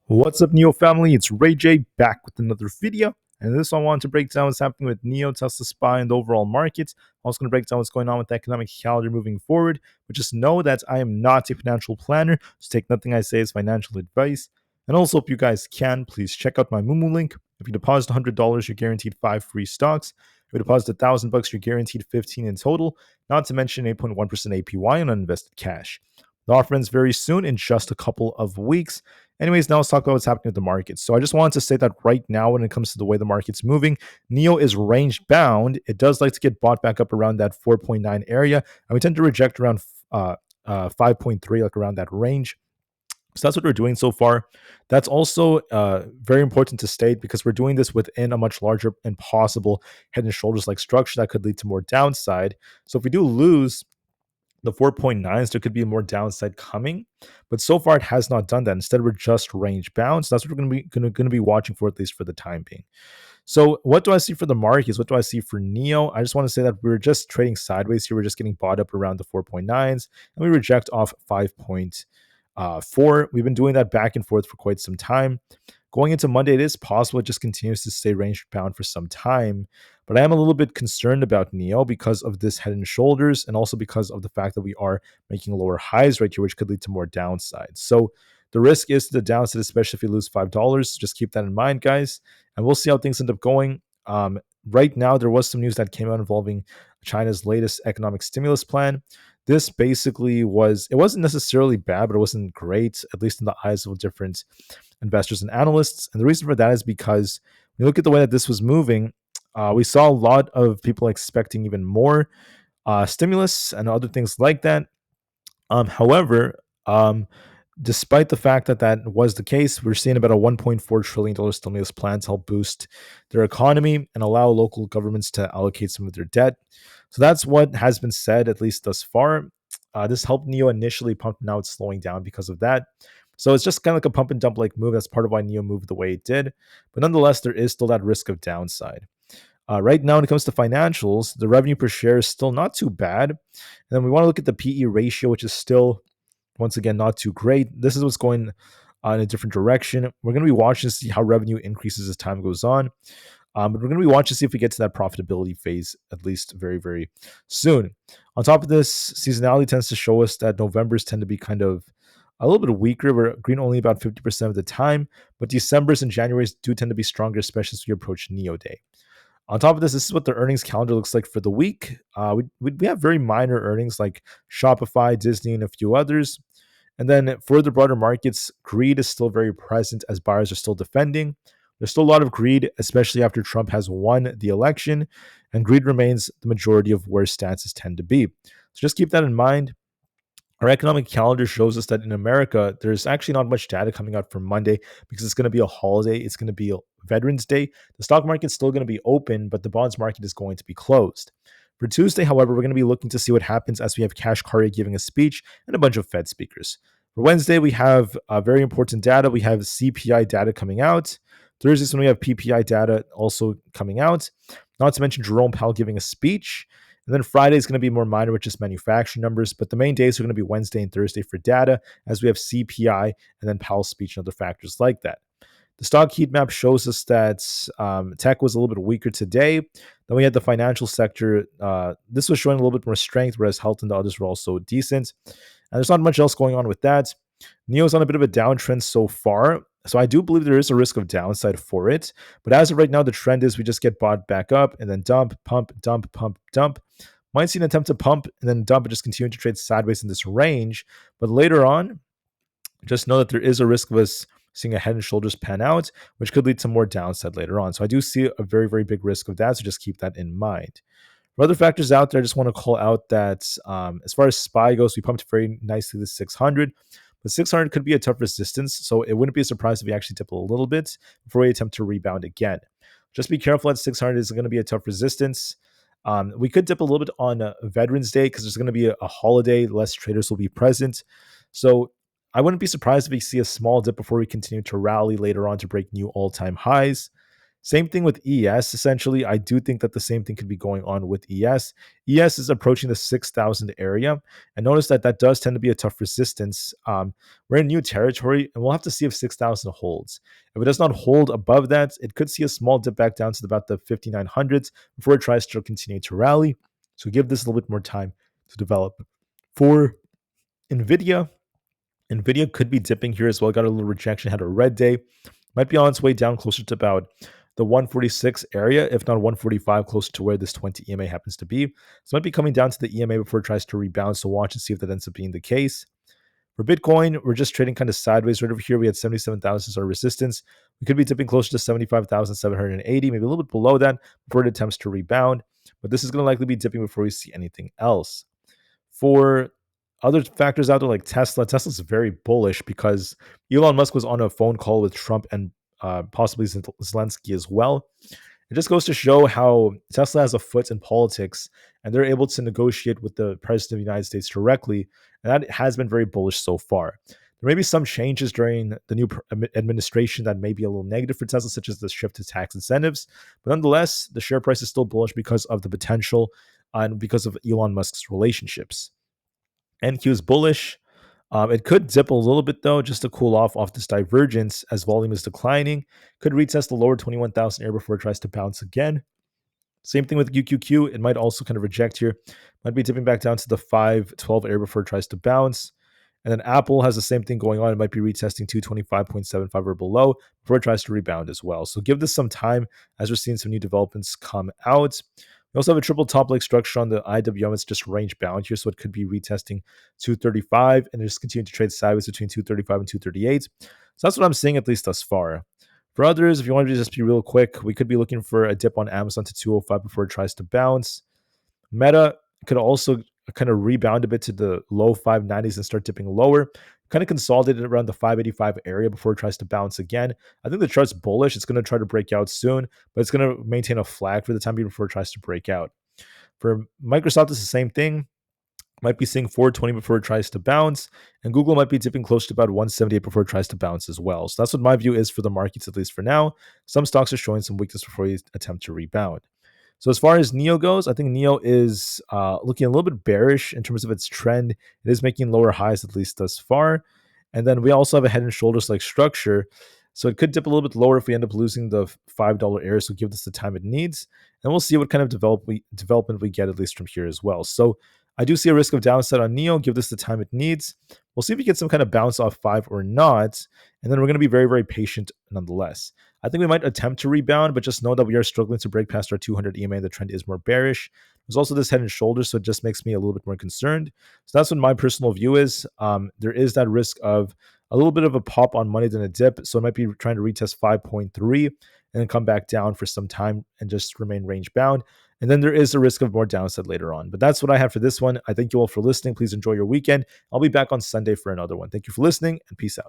What's up, NIO family? It's Rey-Jay back with another video. And this one I want to break down what's happening with NIO, Tesla SPY, and the overall market. I'm also going to break down what's going on with the economic calendar moving forward. But just know that I am not a financial planner, so take nothing I say as financial advice. And also, if you guys can, please check out my Moomoo link. If you deposit $100, you're guaranteed 5 free stocks. If you deposit $1,000, you're guaranteed 15 in total, not to mention 8.1% APY on uninvested cash. The offer ends very soon in just a couple of weeks. Anyways, now let's talk about what's happening with the market. So I just wanted to say that right now, when it comes to the way the market's moving, NIO is range bound. It does like to get bought back up around that 4.9 area, and we tend to reject around 5.3, like around that range. So that's what we're doing so far. That's also very important to state because we're doing this within a much larger and possible head and shoulders like structure that could lead to more downside. So if we do lose the 4.9s, there could be more downside coming, but so far it has not done that. Instead, we're just range bound. So that's what we're going to be watching for, at least for the time being. So what do I see for the markets? What do I see for NIO? I just want to say that we're just trading sideways here. We're just getting bought up around the 4.9s, and we reject off 5.4. We've been doing that back and forth for quite some time. Going into Monday, it is possible it just continues to stay range bound for some time. But I am a little bit concerned about NIO because of this head and shoulders, and also because of the fact that we are making lower highs right here, which could lead to more downside. So the risk is to the downside, especially if you lose $5. Just keep that in mind, guys. And we'll see how things end up going. Right now, there was some news that came out involving China's latest economic stimulus plan. This basically it wasn't necessarily bad, but it wasn't great, at least in the eyes of different investors and analysts. And the reason for that is because when you look at the way that this was moving, we saw a lot of people expecting even more stimulus and other things like that. However, despite the fact that that was the case, we're seeing about a $1.4 trillion stimulus plan to help boost their economy and allow local governments to allocate some of their debt. So that's what has been said, at least thus far. This helped NIO initially pump, now it's slowing down because of that. So it's just kind of like a pump and dump like move. That's part of why NIO moved the way it did. But nonetheless, there is still that risk of downside. Right now, when it comes to financials, the revenue per share is still not too bad. And then we want to look at the PE ratio, which is still, once again, not too great. This is what's going in a different direction. We're going to be watching to see how revenue increases as time goes on. But we're going to be watching to see if we get to that profitability phase at least very, very soon. On top of this, seasonality tends to show us that Novembers tend to be kind of a little bit weaker. We're green only about 50% of the time, but Decembers and Januaries do tend to be stronger, especially as we approach NIO Day. On top of this, this is what the earnings calendar looks like for the week. We have very minor earnings like Shopify, Disney, and a few others. And then for the broader markets, greed is still very present as buyers are still defending. There's still a lot of greed, especially after Trump has won the election, and greed remains the majority of where stances tend to be. So just keep that in mind. Our economic calendar shows us that in America, there's actually not much data coming out for Monday because it's going to be a holiday. It's going to be Veterans Day. The stock market's still going to be open, but the bonds market is going to be closed. For Tuesday, however, we're going to be looking to see what happens as we have Cash Karya giving a speech and a bunch of Fed speakers. For Wednesday, we have very important data. We have CPI data coming out. Thursday is when we have PPI data also coming out. Not to mention Jerome Powell giving a speech. And then Friday is going to be more minor, which is manufacturing numbers. But the main days are going to be Wednesday and Thursday for data, as we have CPI and then Powell's speech and other factors like that. The stock heat map shows us that tech was a little bit weaker today. Then we had the financial sector. This was showing a little bit more strength, whereas health and the others were also decent. And there's not much else going on with that. NIO's on a bit of a downtrend so far. So I do believe there is a risk of downside for it. But as of right now, the trend is we just get bought back up and then dump, pump, dump, pump, dump. Might see an attempt to pump and then dump and just continue to trade sideways in this range. But later on, just know that there is a risk of us seeing a head and shoulders pan out, which could lead to more downside later on. So I do see a very, very big risk of that. So just keep that in mind. For other factors out there, I just want to call out that as far as SPY goes, we pumped very nicely to 600. But 600 could be a tough resistance, so it wouldn't be a surprise if we actually dip a little bit before we attempt to rebound again. Just be careful that 600 is going to be a tough resistance. We could dip a little bit on Veterans Day because there's going to be a holiday. Less traders will be present. So I wouldn't be surprised if we see a small dip before we continue to rally later on to break new all-time highs. Same thing with ES. Essentially, I do think that the same thing could be going on with ES. ES is approaching the 6,000 area. And notice that that does tend to be a tough resistance. We're in new territory, and we'll have to see if 6,000 holds. If it does not hold above that, it could see a small dip back down to about the 5,900s before it tries to continue to rally. So give this a little bit more time to develop. For Nvda, Nvidia could be dipping here as well. Got a little rejection, had a red day. Might be on its way down closer to about the 146 area, if not 145, closer to where this 20 EMA happens to be. So it might be coming down to the EMA before it tries to rebound. So watch and see if that ends up being the case. For Bitcoin, we're just trading kind of sideways. Right over here, we had 77,000 as our resistance. We could be dipping closer to 75,780, maybe a little bit below that before it attempts to rebound. But this is going to likely be dipping before we see anything else. For other factors out there like Tesla's very bullish because Elon Musk was on a phone call with Trump and possibly Zelensky as well. It just goes to show how Tesla has a foot in politics and they're able to negotiate with the president of the United States directly. And that has been very bullish so far. There may be some changes during the new administration that may be a little negative for Tesla, such as the shift to tax incentives. But nonetheless, the share price is still bullish because of the potential and because of Elon Musk's relationships. NQ is bullish. It could dip a little bit though, just to cool off this divergence as volume is declining. Could retest the lower 21,000 area before it tries to bounce again. Same thing with QQQ. It might also kind of reject here. Might be dipping back down to the 512 area before it tries to bounce. And then Aapl has the same thing going on. It might be retesting 225.75 or below before it tries to rebound as well. So give this some time as we're seeing some new developments come out. We also have a triple top leg structure on the IWM. It's just range bound here, so it could be retesting 235 and just continue to trade sideways between 235 and 238. So that's what I'm seeing at least thus far. For others, if you want to just be real quick, we could be looking for a dip on Amazon to 205 before it tries to bounce. Meta could also kind of rebound a bit to the low 590s and start dipping lower. Kind of consolidated around the 585 area before it tries to bounce again. I think the chart's bullish. It's going to try to break out soon, but it's going to maintain a flag for the time being before it tries to break out. For Microsoft, it's the same thing. Might be seeing 420 before it tries to bounce, and Google might be dipping close to about 178 before it tries to bounce as well. So that's what my view is for the markets, at least for now. Some stocks are showing some weakness before you attempt to rebound. So as far as NIO goes, I think NIO is looking a little bit bearish in terms of its trend. It is making lower highs, at least thus far. And then we also have a head and shoulders like structure. So it could dip a little bit lower if we end up losing the $5 area. So give this the time it needs. And we'll see what kind of development we get, at least from here as well. So I do see a risk of downside on NIO. Give this the time it needs. We'll see if we get some kind of bounce off 5 or not. And then we're going to be very, very patient nonetheless. I think we might attempt to rebound, but just know that we are struggling to break past our 200 EMA. The trend is more bearish. There's also this head and shoulders, so it just makes me a little bit more concerned. So that's what my personal view is. There is that risk of a little bit of a pop on money than a dip. So it might be trying to retest 5.3 and then come back down for some time and just remain range bound. And then there is a risk of more downside later on. But that's what I have for this one. I thank you all for listening. Please enjoy your weekend. I'll be back on Sunday for another one. Thank you for listening and peace out.